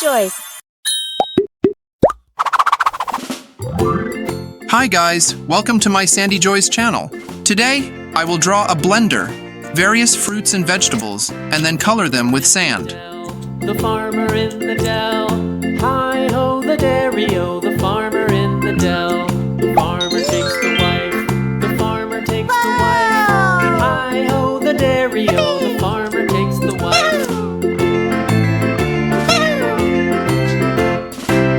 Joys. Hi guys, welcome to my Sandy Joys channel. Today, I will draw a blender, various fruits and vegetables, and then color them with sand. The farmer in the dell, hi-ho the dairy-o, the farmer in the dell. The farmer takes the wife, the farmer takes the wife, hi-ho the dairy-o, the farmer takes the wife.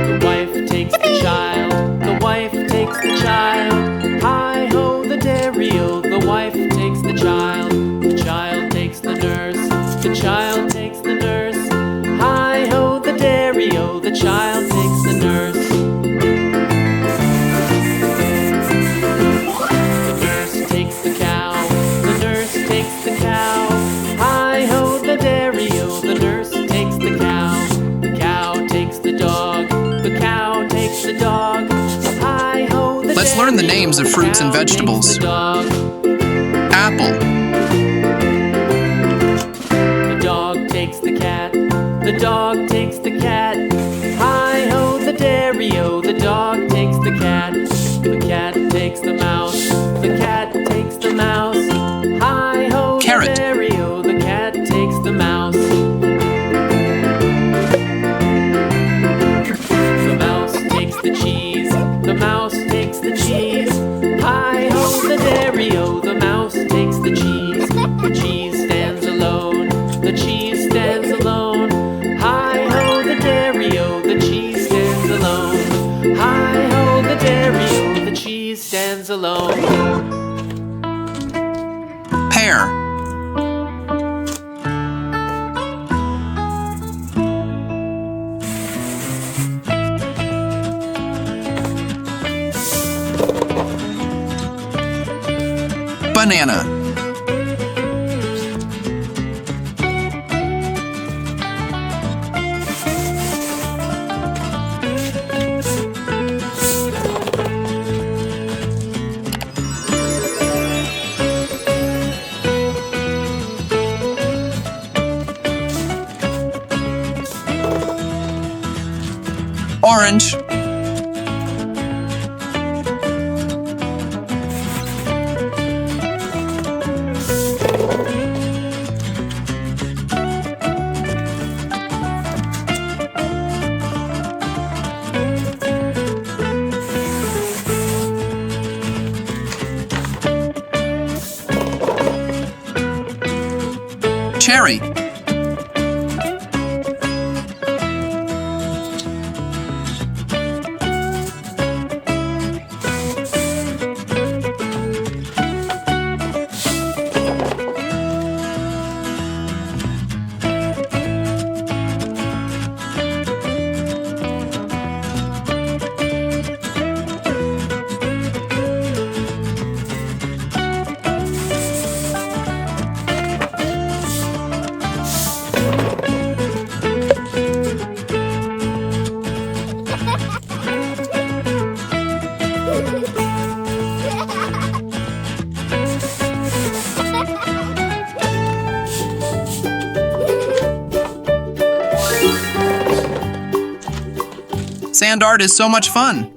The wife takes the child, the wife takes the child, hi-ho the dairy-o, the wife takes the child takes the nurse, the child takes the nurse. Hi-ho the dairy-o, the child takes the nurse. The nurse takes the cow, the nurse takes the cow. Hi-ho the dairy-o, the nurse takes the cow takes the dog, the cow takes the dog. Hi-ho the Let's learn the names of fruits and vegetables. Apple. The dog takes the cat, the dog takes the cat. Hi-ho the dairy-o, the dog takes the cat takes the mouse, the cat takes the mouse. Hi-ho the dairy-o, the cat takes the mouse. The mouse takes the cheese, the mouse takes the cheese. Hi-ho the dairy-o, the mouse takes the cheese. The cheese stands alone, the cheese stands alone. Hi-ho the dairy-o, the cheese stands alone. Hi-ho the dairy-o, the cheese stands alone. Pear. Banana. Orange. Cherry. Sand art is so much fun!